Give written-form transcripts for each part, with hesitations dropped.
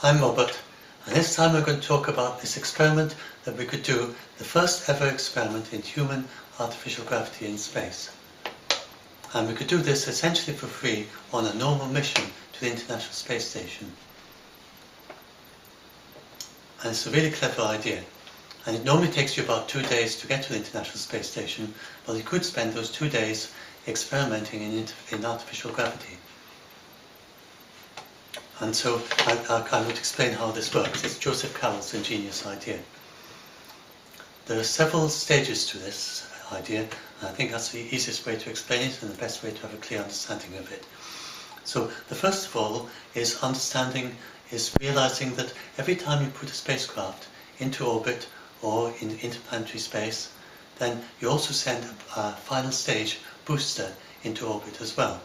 I'm Robert, and this time we're going to talk about this experiment that we could do, the first ever experiment in human artificial gravity in space. And we could do this essentially for free on a normal mission to the International Space Station. And it's a really clever idea. And it normally takes you about 2 days to get to the International Space Station, but you could spend those 2 days experimenting in artificial gravity. And so I would explain how this works. It's Joseph Carroll's ingenious idea. There are several stages to this idea, and I think that's the easiest way to explain it and the best way to have a clear understanding of it. So the first of all is realizing that every time you put a spacecraft into orbit or in interplanetary space, then you also send a final stage booster into orbit as well.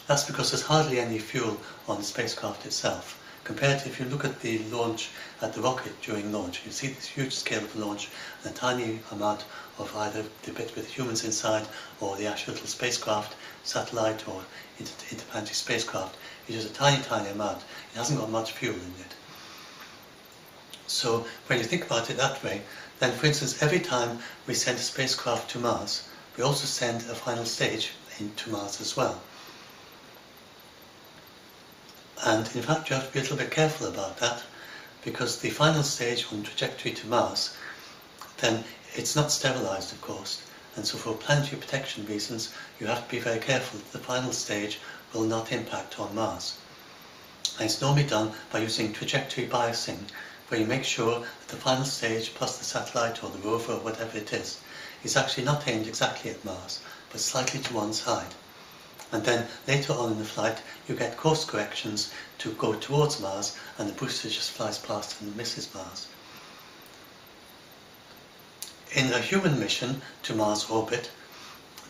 That's because there's hardly any fuel on the spacecraft itself. Compared to if you look at the launch at the rocket during launch, you see this huge scale of the launch and a tiny amount of either the bit with humans inside or the actual little spacecraft, satellite or interplanetary spacecraft. It's just a tiny, tiny amount. It hasn't got much fuel in it. So when you think about it that way, then for instance, every time we send a spacecraft to Mars, we also send a final stage into Mars as well. And in fact, you have to be a little bit careful about that, because the final stage on trajectory to Mars, then it's not sterilized, of course. And so for planetary protection reasons, you have to be very careful that the final stage will not impact on Mars. And it's normally done by using trajectory biasing, where you make sure that the final stage plus the satellite or the rover or whatever it is actually not aimed exactly at Mars, but slightly to one side. And then later on in the flight, you get course corrections to go towards Mars, and the booster just flies past and misses Mars. In a human mission to Mars orbit,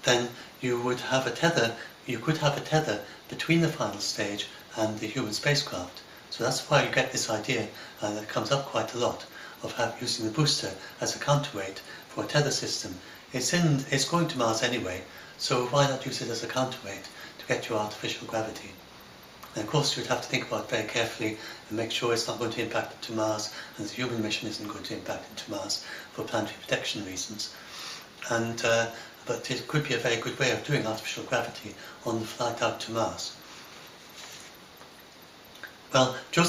then you would have a tether. You could have a tether between the final stage and the human spacecraft. So that's why you get this idea that comes up quite a lot of using the booster as a counterweight for a tether system. It's going to Mars anyway, so why not use it as a counterweight to get your artificial gravity? And of course you would have to think about it very carefully and make sure it's not going to impact into Mars, and the human mission isn't going to impact into Mars for planetary protection reasons. But it could be a very good way of doing artificial gravity on the flight out to Mars. Well, Joe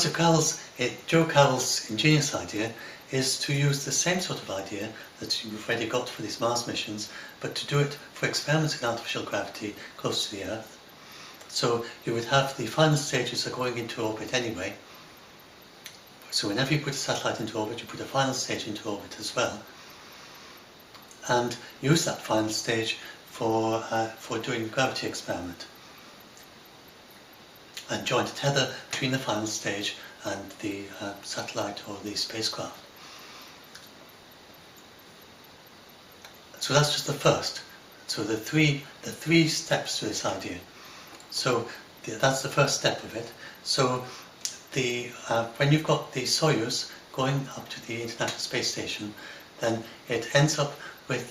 Carroll's ingenious idea is to use the same sort of idea that you've already got for these Mars missions, but to do it for experiments in artificial gravity close to the Earth. So you would have the final stages are going into orbit anyway. So whenever you put a satellite into orbit, you put a final stage into orbit as well. And use that final stage for doing the gravity experiment. And join a tether between the final stage and the satellite or the spacecraft. So that's just the first. So the three steps to this idea. So that's the first step of it. So when you've got the Soyuz going up to the International Space Station, then it ends up with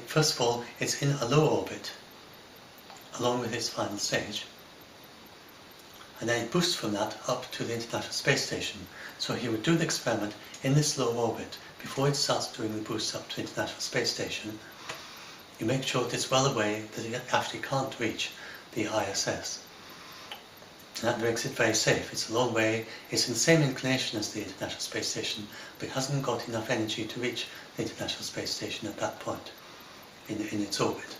first of all, it's in a low orbit along with its final stage. And then it boosts from that up to the International Space Station. So he would do the experiment in this low orbit before it starts doing the boost up to the International Space Station. You make sure that it's well away, that it actually can't reach the ISS. And that makes it very safe. It's a long way, it's in the same inclination as the International Space Station, but it hasn't got enough energy to reach the International Space Station at that point in its orbit.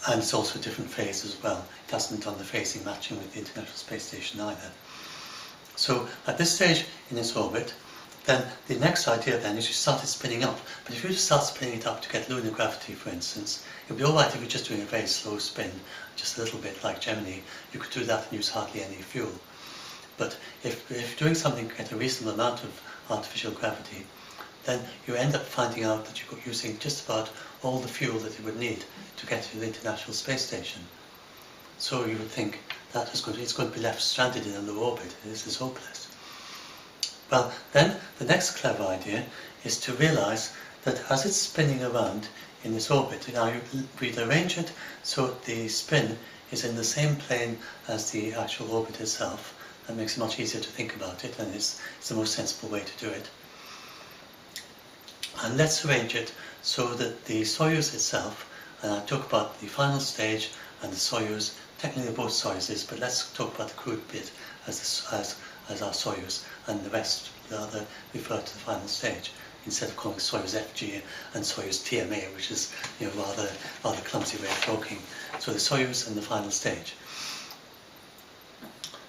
And it's also a different phase as well. It hasn't done the phasing matching with the International Space Station either. So at this stage in its orbit, then the next idea then is you start it spinning up. But if you just start spinning it up to get lunar gravity, for instance, it would be alright if you're just doing a very slow spin, just a little bit like Gemini. You could do that and use hardly any fuel. But if you're doing something to get a reasonable amount of artificial gravity, then you end up finding out that you're using just about all the fuel that it would need to get to the International Space Station. So you would think that it's going to be left stranded in a low orbit. This is hopeless. Well, then the next clever idea is to realize that as it's spinning around in this orbit, now we'd arrange it so the spin is in the same plane as the actual orbit itself. That makes it much easier to think about it, and it's the most sensible way to do it. And let's arrange it so that the Soyuz itself, and I'll talk about the final stage and the Soyuz, technically both Soyuzes, but let's talk about the crewed bit as our Soyuz, and the rest rather refer to the final stage, instead of calling Soyuz FG and Soyuz TMA, which is rather clumsy way of talking. So the Soyuz and the final stage.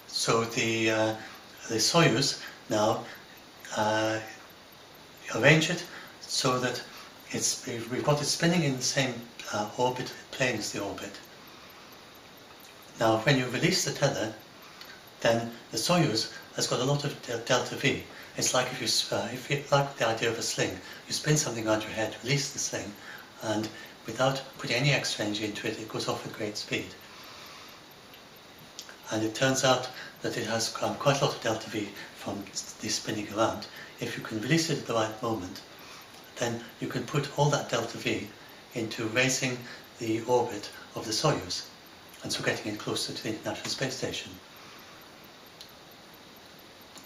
So the Soyuz now arrange it so that we've got it spinning in the same orbit plane as the orbit. Now, when you release the tether, then the Soyuz has got a lot of delta V. It's like if you like the idea of a sling, you spin something around your head, release the sling, and without putting any extra energy into it, it goes off at great speed. And it turns out that it has quite a lot of delta V from the spinning around. If you can release it at the right moment, then you can put all that delta V into raising the orbit of the Soyuz, and so getting it closer to the International Space Station.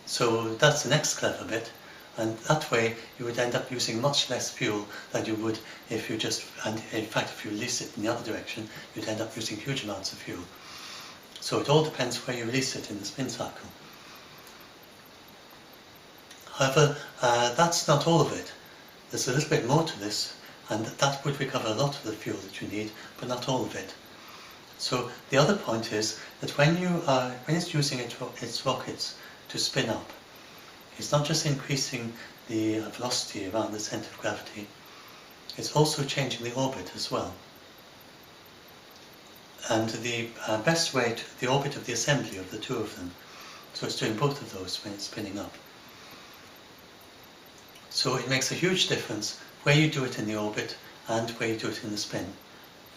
So that's the next clever bit, and that way you would end up using much less fuel than you would if you just, and in fact if you release it in the other direction, you'd end up using huge amounts of fuel. So it all depends where you release it in the spin cycle. However, that's not all of it. There's a little bit more to this, and that would recover a lot of the fuel that you need, but not all of it. So the other point is that when it's using its rockets to spin up, it's not just increasing the velocity around the centre of gravity, it's also changing the orbit as well. And the best way to the orbit of the assembly of the two of them. So it's doing both of those when it's spinning up. So it makes a huge difference where you do it in the orbit and where you do it in the spin,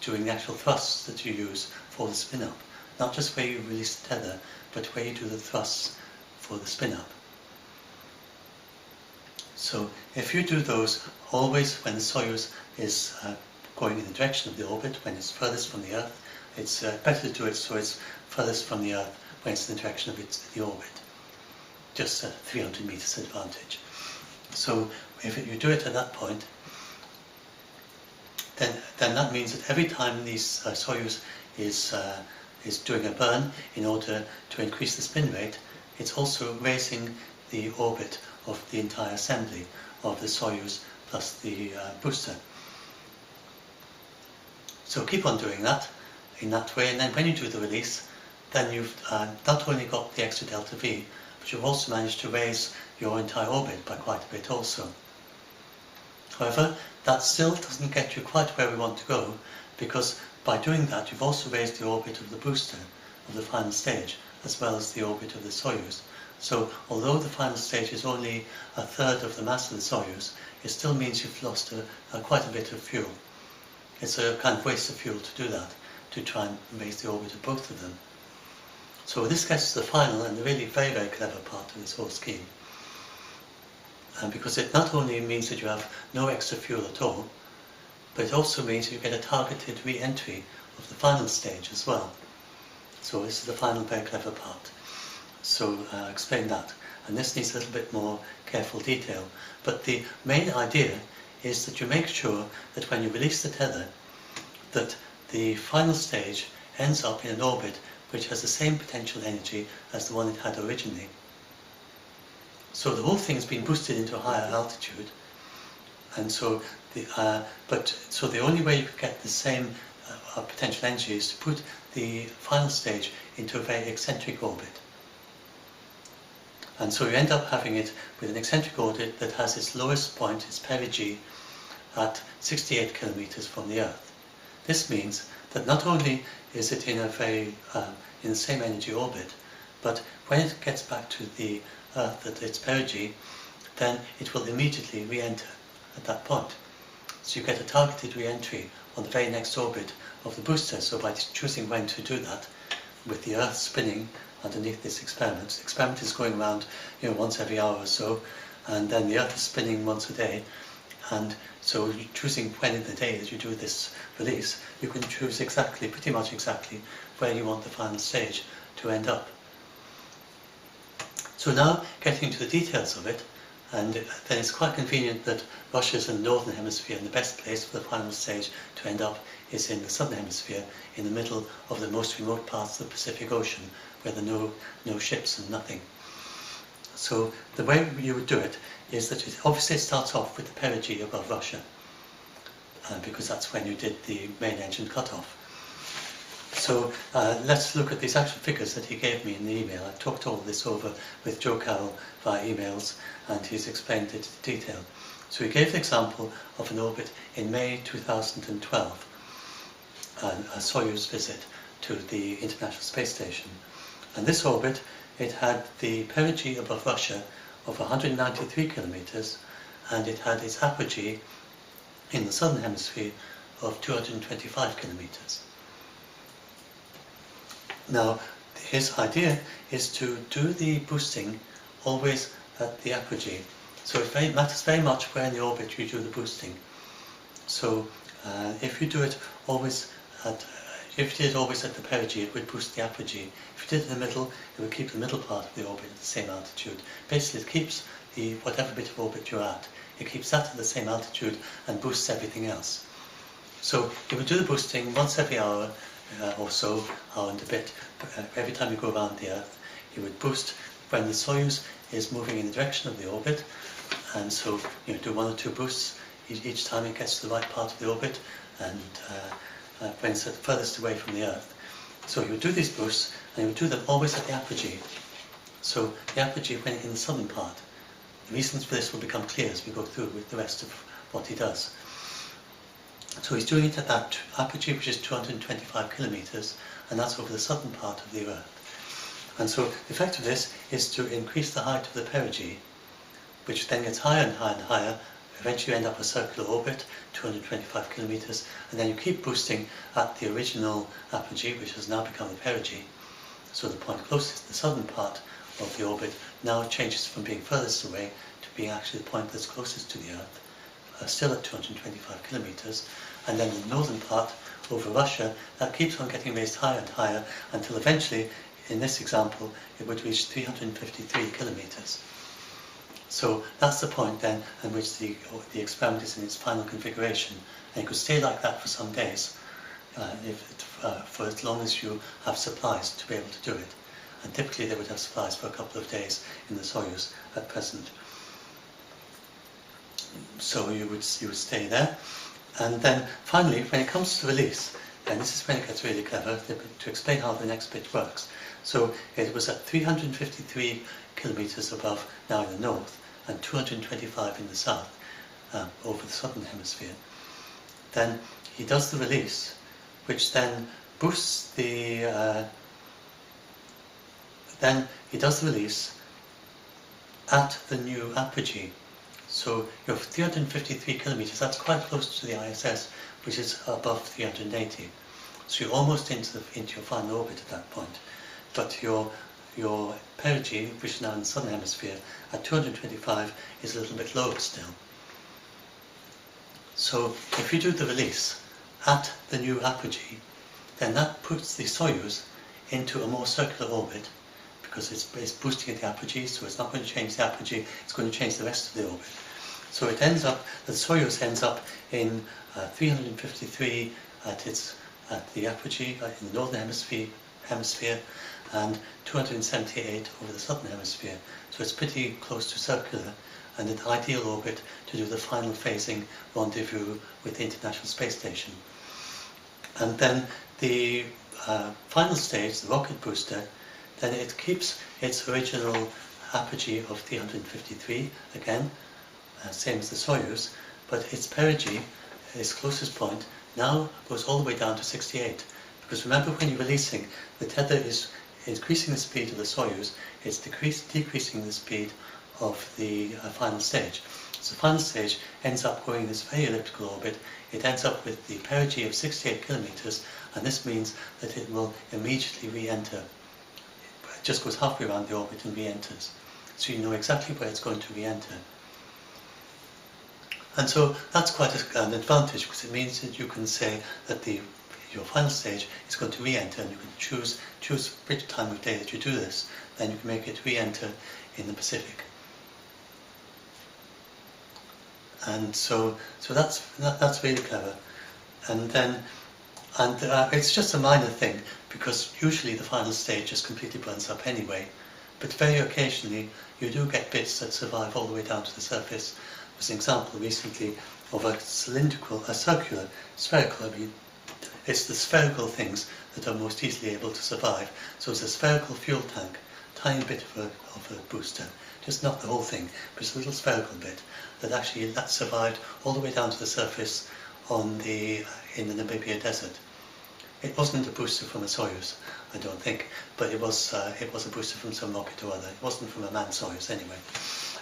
during the actual thrusts that you use for the spin up. Not just where you release the tether, but where you do the thrusts for the spin up. So if you do those always when the Soyuz is going in the direction of the orbit, when it's furthest from the Earth, it's better to do it so it's furthest from the Earth when it's in the direction of the orbit. Just 300 meters advantage. So if you do it at that point, then that means that every time these Soyuz is doing a burn in order to increase the spin rate, it's also raising the orbit of the entire assembly of the Soyuz plus the booster. So keep on doing that in that way, and then when you do the release, then you've not only got the extra delta V, but you've also managed to raise your entire orbit by quite a bit also. However, that still doesn't get you quite where we want to go, because by doing that you've also raised the orbit of the booster of the final stage, as well as the orbit of the Soyuz. So although the final stage is only a third of the mass of the Soyuz, it still means you've lost quite a bit of fuel. It's a kind of waste of fuel to do that, to try and raise the orbit of both of them. So this gets to the final and the really very, very clever part of this whole scheme. Because it not only means that you have no extra fuel at all, but it also means you get a targeted re-entry of the final stage as well. So this is the final very clever part. So I'll explain that. And this needs a little bit more careful detail. But the main idea is that you make sure that when you release the tether, that the final stage ends up in an orbit which has the same potential energy as the one it had originally. So the whole thing has been boosted into a higher altitude, and so the only way you could get the same potential energy is to put the final stage into a very eccentric orbit. And so you end up having it with an eccentric orbit that has its lowest point, its perigee, at 68 kilometers from the Earth. This means that not only is it in the same energy orbit, but when it gets back to the Earth at its perigee, then it will immediately re-enter at that point. So you get a targeted re-entry on the very next orbit of the booster. So by choosing when to do that, with the Earth spinning underneath this experiment, the experiment is going around once every hour or so, and then the Earth is spinning once a day, and so choosing when in the day that you do this release, you can choose pretty much exactly where you want the final stage to end up. So now, getting into the details of it, and then it's quite convenient that Russia's in the northern hemisphere, and the best place for the final stage to end up is in the southern hemisphere, in the middle of the most remote parts of the Pacific Ocean, where there are no ships and nothing. So the way you would do it is that it obviously starts off with the perigee above Russia, because that's when you did the main engine cutoff. So let's look at these actual figures that he gave me in the email. I've talked all of this over with Joe Carroll via emails, and he's explained it in detail. So he gave the example of an orbit in May 2012, a Soyuz visit to the International Space Station. And this orbit, it had the perigee above Russia of 193 kilometers, and it had its apogee in the southern hemisphere of 225 kilometers. Now, his idea is to do the boosting always at the apogee. So it matters very much where in the orbit you do the boosting. So if you do it always at the perigee, it would boost the apogee. If you did it in the middle, it would keep the middle part of the orbit at the same altitude. Basically, it keeps whatever bit of orbit you're at, it keeps that at the same altitude and boosts everything else. So you would do the boosting once every hour or so, hour and a bit. Every time you go around the Earth, you would boost when the Soyuz is moving in the direction of the orbit, and so you do 1 or 2 boosts each time it gets to the right part of the orbit, and when it's furthest away from the Earth. So you would do these boosts, and you would do them always at the apogee. So the apogee when in the southern part. The reasons for this will become clear as we go through with the rest of what he does. So he's doing it at that apogee, which is 225 kilometers, and that's over the southern part of the Earth. And so the effect of this is to increase the height of the perigee, which then gets higher and higher and higher. Eventually you end up a circular orbit, 225 kilometers, and then you keep boosting at the original apogee, which has now become the perigee. So the point closest, the southern part of the orbit, now changes from being furthest away to being actually the point that's closest to the Earth, still at 225 kilometers. And then the northern part, over Russia, that keeps on getting raised higher and higher until eventually, in this example, it would reach 353 kilometers. So that's the point then at which the experiment is in its final configuration, and it could stay like that for some days, for as long as you have supplies to be able to do it. And typically they would have supplies for a couple of days in the Soyuz at present. So you would stay there. And then finally, when it comes to release, and this is when it gets really clever, to explain how the next bit works. So it was at 353 kilometers above, now in the north, and 225 in the south, over the southern hemisphere. Then he does the release, which then boosts the, at the new apogee. So you have 353 kilometers, that's quite close to the ISS, which is above 380. So you're almost into your final orbit at that point. But your perigee, which is now in the southern hemisphere, at 225 is a little bit lower still. So if you do the release at the new apogee, then that puts the Soyuz into a more circular orbit, because it's boosting at the apogee, so it's not going to change the apogee, it's going to change the rest of the orbit. So it ends up, the Soyuz ends up in 353 at the apogee in the northern hemisphere, and 278 over the southern hemisphere. So it's pretty close to circular, and an ideal orbit to do the final phasing rendezvous with the International Space Station. And then the final stage, the rocket booster, then it keeps its original apogee of 353 again, same as the Soyuz, but its perigee, its closest point, now goes all the way down to 68. Because remember, when you're releasing, the tether is increasing the speed of the Soyuz, it's decreasing the speed of the final stage. So the final stage ends up going this very elliptical orbit. It ends up with the perigee of 68 kilometers, and this means that it will immediately re-enter. It just goes halfway around the orbit and re-enters. So you know exactly where it's going to re-enter. And so that's quite an advantage, because it means that you can say that your final stage is going to re-enter, and you can choose which time of day that you do this, then you can make it re-enter in the Pacific. And so that's really clever. And then it's just a minor thing, because usually the final stage just completely burns up anyway, but very occasionally you do get bits that survive all the way down to the surface. There's an example recently of a circular, spherical, it's the spherical things that are most easily able to survive. So it's a spherical fuel tank, tiny bit of a booster, just not the whole thing, but it's a little spherical bit that survived all the way down to the surface in the Namibia desert. It wasn't a booster from a Soyuz, I don't think, but it was a booster from some rocket or other. It wasn't from a manned Soyuz anyway.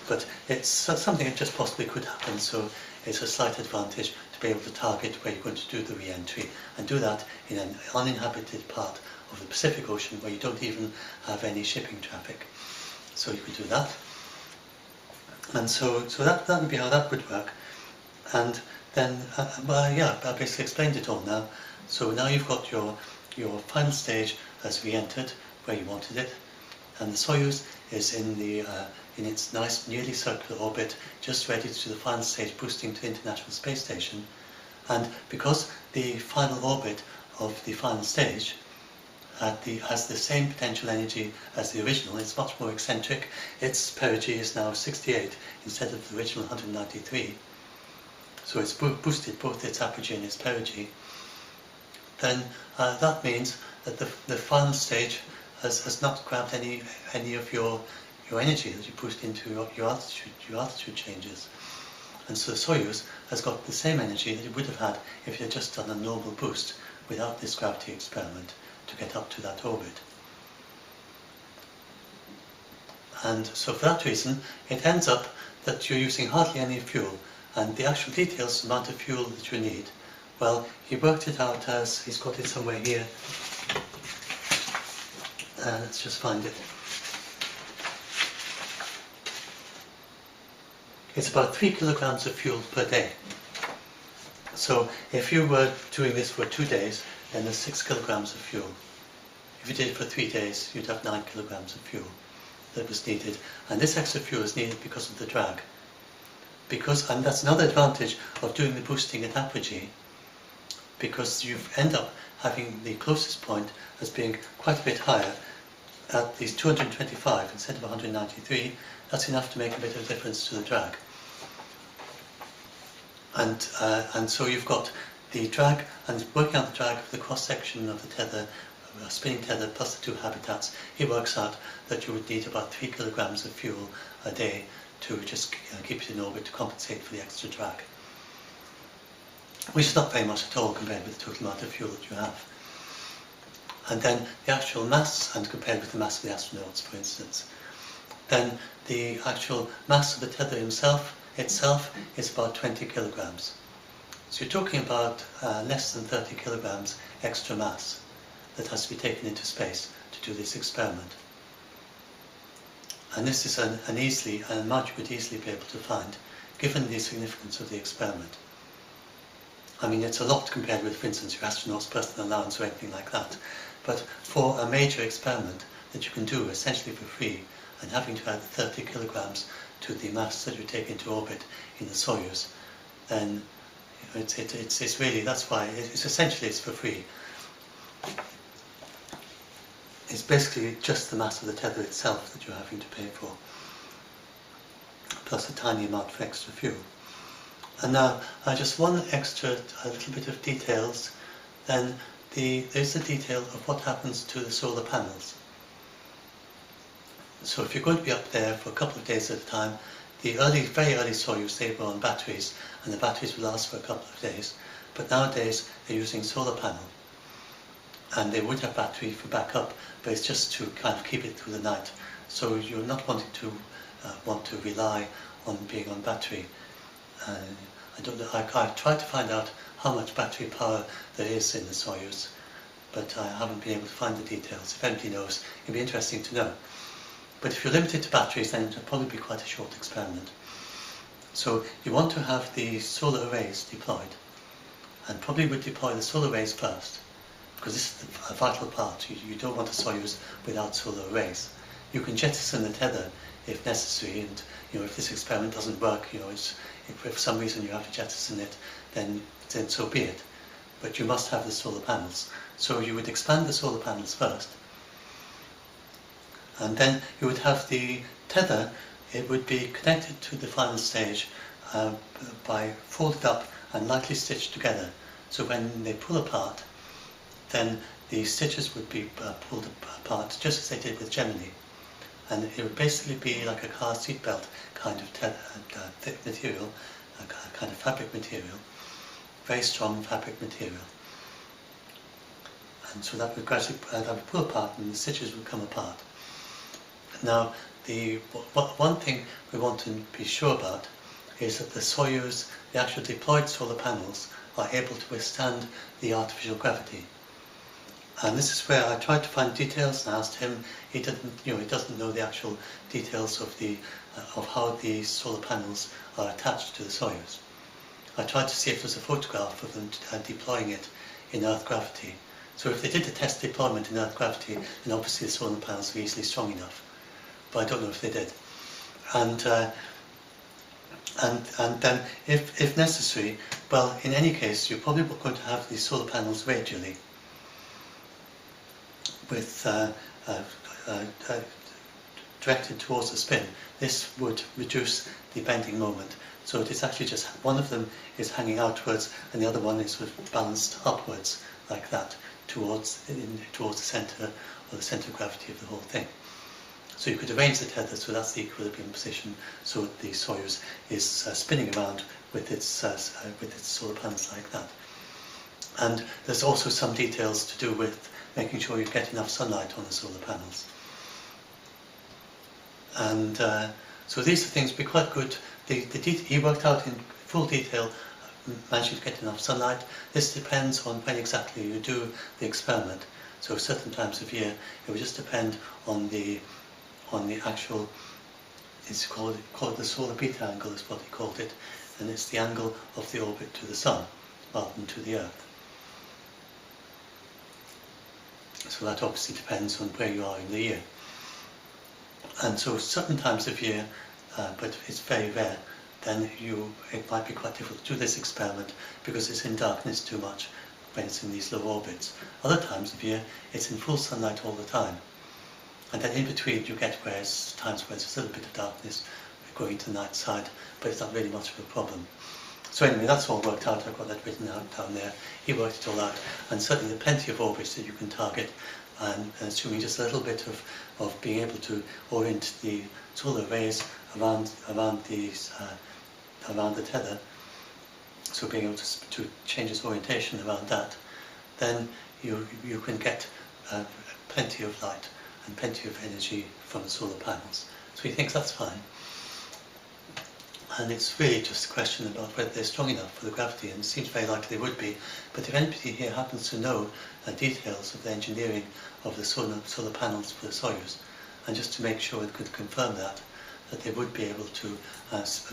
But it's something that just possibly could happen, so it's a slight advantage to be able to target where you're going to do the re-entry, and do that in an uninhabited part of the Pacific Ocean where you don't even have any shipping traffic. So you could do that. And so that would be how that would work. And then, I basically explained it all now. So now you've got your final stage has re-entered where you wanted it, and the Soyuz is in its nice, nearly circular orbit, just ready to do the final stage boosting to the International Space Station. And because the final orbit of the final stage has the same potential energy as the original, it's much more eccentric. Its perigee is now 68 instead of the original 193. So it's boosted both its apogee and its perigee. Then that means that the final stage has not grabbed any of your energy that you pushed into your altitude changes. And so the Soyuz has got the same energy that it would have had if it had just done a normal boost without this gravity experiment to get up to that orbit. And so for that reason, it ends up that you're using hardly any fuel, and the actual details, the amount of fuel that you need, well, he worked it out as, he's got it somewhere here, let's just find it. It's about 3 kilograms of fuel per day. So if you were doing this for 2 days, then there's 6 kilograms of fuel. If you did it for 3 days, you'd have 9 kilograms of fuel that was needed. And this extra fuel is needed because of the drag. And that's another advantage of doing the boosting at apogee, because you end up having the closest point as being quite a bit higher at these 225 instead of 193. That's enough to make a bit of a difference to the drag. And so you've got the drag, and working out the drag of the cross-section of the tether, spinning tether plus the 2 habitats, it works out that you would need about 3 kilograms of fuel a day to just keep it in orbit to compensate for the extra drag, which is not very much at all compared with the total amount of fuel that you have. And then the actual mass, and compared with the mass of the astronauts, for instance, then the actual mass of the tether itself is about 20 kilograms. So you're talking about less than 30 kilograms extra mass that has to be taken into space to do this experiment. And this is an amount you would easily be able to find, given the significance of the experiment. I mean, it's a lot compared with, for instance, your astronaut's personal allowance or anything like that. But for a major experiment that you can do essentially for free, and having to add 30 kilograms to the mass that you take into orbit in the Soyuz, then it's really, that's why it's essentially for free. It's basically just the mass of the tether itself that you're having to pay for, plus a tiny amount for extra fuel. And now, just one extra little bit of details. Then there's the detail of what happens to the solar panels. So if you're going to be up there for a couple of days at a time, the very early Soyuz, they were on batteries, and the batteries would last for a couple of days. But nowadays, they're using solar panel. And they would have battery for backup, but it's just to kind of keep it through the night. So you're not wanting to want to rely on being on battery. I don't know. I've tried to find out how much battery power there is in the Soyuz, but I haven't been able to find the details. If anybody knows, it'd be interesting to know. But if you're limited to batteries, then it'll probably be quite a short experiment. So you want to have the solar arrays deployed, and probably would deploy the solar arrays first, because this is a vital part. You don't want a Soyuz without solar arrays. You can jettison the tether if necessary, and if this experiment doesn't work, if for some reason you have to jettison it, then so be it. But you must have the solar panels. So you would expand the solar panels first, and then you would have the tether. It would be connected to the final stage by folded up and lightly stitched together. So when they pull apart, then the stitches would be pulled apart just as they did with Gemini. And it would basically be like a car seatbelt kind of thick material, a kind of fabric material, very strong fabric material. And so that would gradually pull apart and the stitches would come apart. Now, one thing we want to be sure about is that the Soyuz, the actual deployed solar panels, are able to withstand the artificial gravity. And this is where I tried to find details and asked him. He doesn't know the actual details of how the solar panels are attached to the Soyuz. I tried to see if there's a photograph of them deploying it in Earth gravity. So if they did a test deployment in Earth gravity, then obviously the solar panels were easily strong enough. But I don't know if they did. And then, if necessary, well, in any case, you're probably going to have these solar panels radially, with directed towards the spin. This would reduce the bending moment. So it is actually just one of them is hanging outwards, and the other one is sort of balanced upwards, like that, towards the centre, or the centre of gravity of the whole thing. So you could arrange the tether so that's the equilibrium position, so the Soyuz is spinning around with its solar panels like that. And there's also some details to do with making sure you get enough sunlight on the solar panels. And so these are things be quite good. He worked out in full detail managing to get enough sunlight. This depends on when exactly you do the experiment. So certain times of year, it would just depend on the actual, it's called the solar beta angle is what he called it, and it's the angle of the orbit to the Sun rather than to the Earth. So that obviously depends on where you are in the year. And so certain times of year, but it's very rare, then it might be quite difficult to do this experiment because it's in darkness too much when it's in these low orbits. Other times of year, it's in full sunlight all the time. And then in between you get times where there's a little bit of darkness going to the night side, but it's not really much of a problem. So anyway, that's all worked out. I've got that written out down there. He worked it all out, and certainly there are plenty of orbits that you can target, and assuming just a little bit of being able to orient the solar arrays around the tether, so being able to change its orientation around that, then you can get plenty of light and plenty of energy from the solar panels. So he thinks that's fine. And it's really just a question about whether they're strong enough for the gravity, and it seems very likely they would be. But if anybody here happens to know details of the engineering of the solar panels for the Soyuz, and just to make sure it could confirm that they would be able to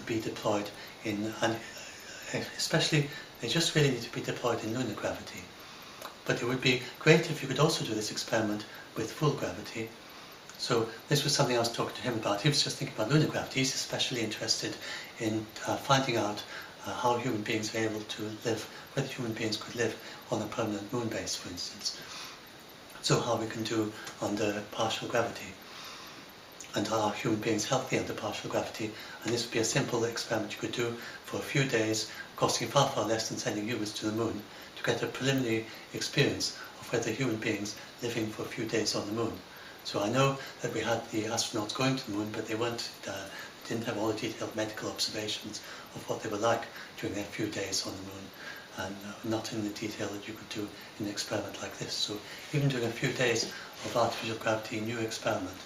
be deployed in, and especially they just really need to be deployed in lunar gravity. But it would be great if you could also do this experiment with full gravity. So this was something I was talking to him about. He was just thinking about lunar gravity. He's especially interested in finding out how human beings are able to live, whether human beings could live on a permanent moon base, for instance. So how we can do under partial gravity. And are human beings healthy under partial gravity? And this would be a simple experiment you could do for a few days, costing far, far less than sending humans to the moon, to get a preliminary experience of whether human beings living for a few days on the moon. So I know that we had the astronauts going to the moon, but they didn't have all the detailed medical observations of what they were like during their few days on the moon, and not in the detail that you could do in an experiment like this. So even doing a few days of artificial gravity new experiment,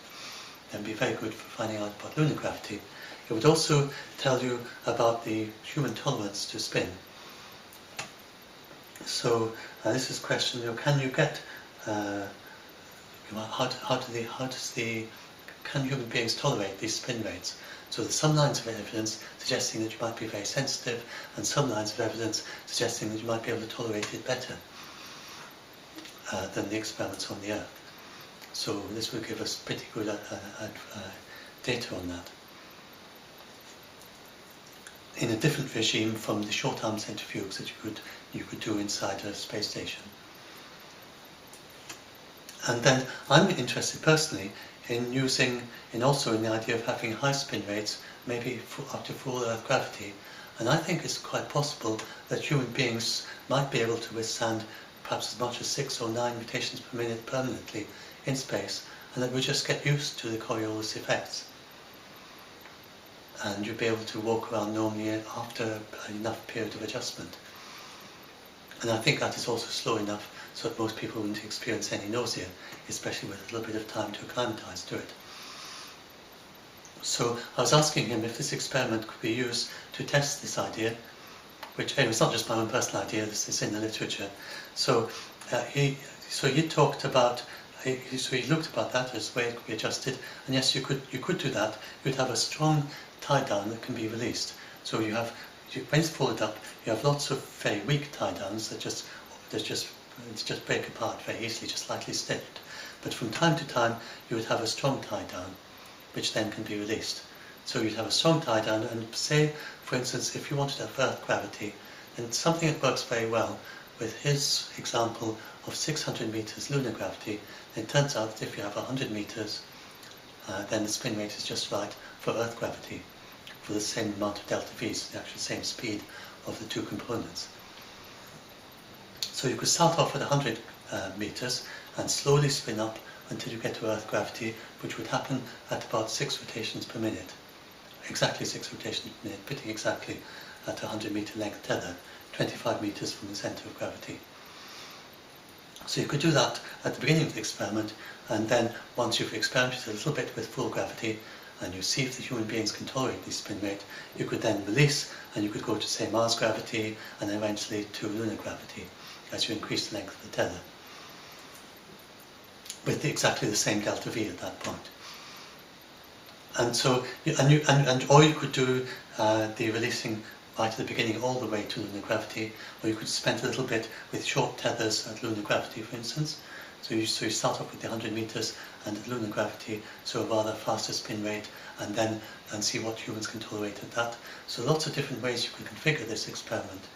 then be very good for finding out about lunar gravity. It would also tell you about the human tolerance to spin. So this is a question: can you get can human beings tolerate these spin rates? So there's some lines of evidence suggesting that you might be very sensitive, and some lines of evidence suggesting that you might be able to tolerate it better. than the experiments on the Earth. So this will give us pretty good data on that. In a different regime from the short-arm centrifuges that you could do inside a space station. And then I'm interested personally in also in the idea of having high spin rates, maybe up to full Earth gravity. And I think it's quite possible that human beings might be able to withstand perhaps as much as 6 or 9 rotations per minute permanently in space, and that we just get used to the Coriolis effects. And you'll be able to walk around normally after enough period of adjustment. And I think that is also slow enough so that most people wouldn't experience any nausea, especially with a little bit of time to acclimatise to it. So I was asking him if this experiment could be used to test this idea, which anyway, it's not just my own personal idea, this is in the literature. So he talked about, so he looked about that as the way it could be adjusted, and yes, you could do that. You'd have a strong tie down that can be released. So when it's folded up, you have lots of very weak tie downs that just break apart very easily, just slightly stiffed. But from time to time, you would have a strong tie down, which then can be released. So you'd have a strong tie down, and say, for instance, if you wanted to have Earth gravity, then something that works very well with his example of 600 meters lunar gravity, then it turns out that if you have 100 meters, then the spin rate is just right for Earth gravity, for the same amount of delta V, so the actual same speed of the two components. So you could start off at 100 meters and slowly spin up until you get to Earth gravity, which would happen at about 6 rotations per minute. Exactly 6 rotations per minute, pretty exactly at a 100 meter length tether, 25 meters from the center of gravity. So you could do that at the beginning of the experiment, and then once you've experimented a little bit with full gravity, and you see if the human beings can tolerate this spin rate, you could then release, and you could go to, say, Mars gravity, and eventually to lunar gravity, as you increase the length of the tether, with exactly the same delta V at that point. And so, or you could do the releasing right at the beginning all the way to lunar gravity, or you could spend a little bit with short tethers at lunar gravity, for instance. So you start off with the 100 meters and at lunar gravity, so a rather faster spin rate, and see what humans can tolerate at that. So lots of different ways you could configure this experiment.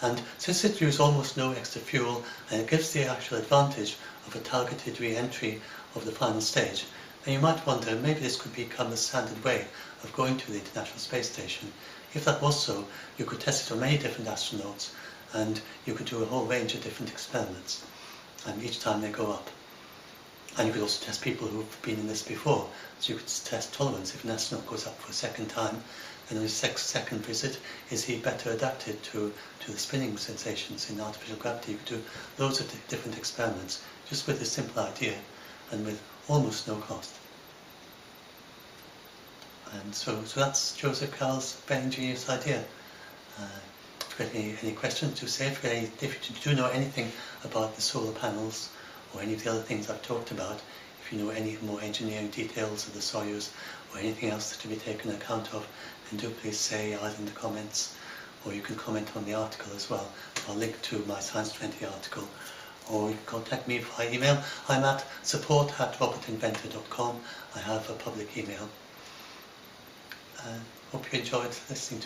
And since it uses almost no extra fuel, and it gives the actual advantage of a targeted re-entry of the final stage, then you might wonder, maybe this could become the standard way of going to the International Space Station. If that was so, you could test it on many different astronauts, and you could do a whole range of different experiments, and each time they go up. And you could also test people who've been in this before, so you could test tolerance. If an astronaut goes up for a second time, and on his second visit, is he better adapted to the spinning sensations in artificial gravity? You could do loads of different experiments, just with this simple idea, and with almost no cost. And so that's Joseph Carroll's very ingenious idea. If you've got any questions, do say. If you do know anything about the solar panels, or any of the other things I've talked about, if you know any more engineering details of the Soyuz, or anything else that to be taken account of, then do please say either in the comments, or you can comment on the article as well. I'll link to my Science 20 article, or you can contact me via email. I'm at support@robertinventor.com. I have a public email. Hope you enjoyed listening to it.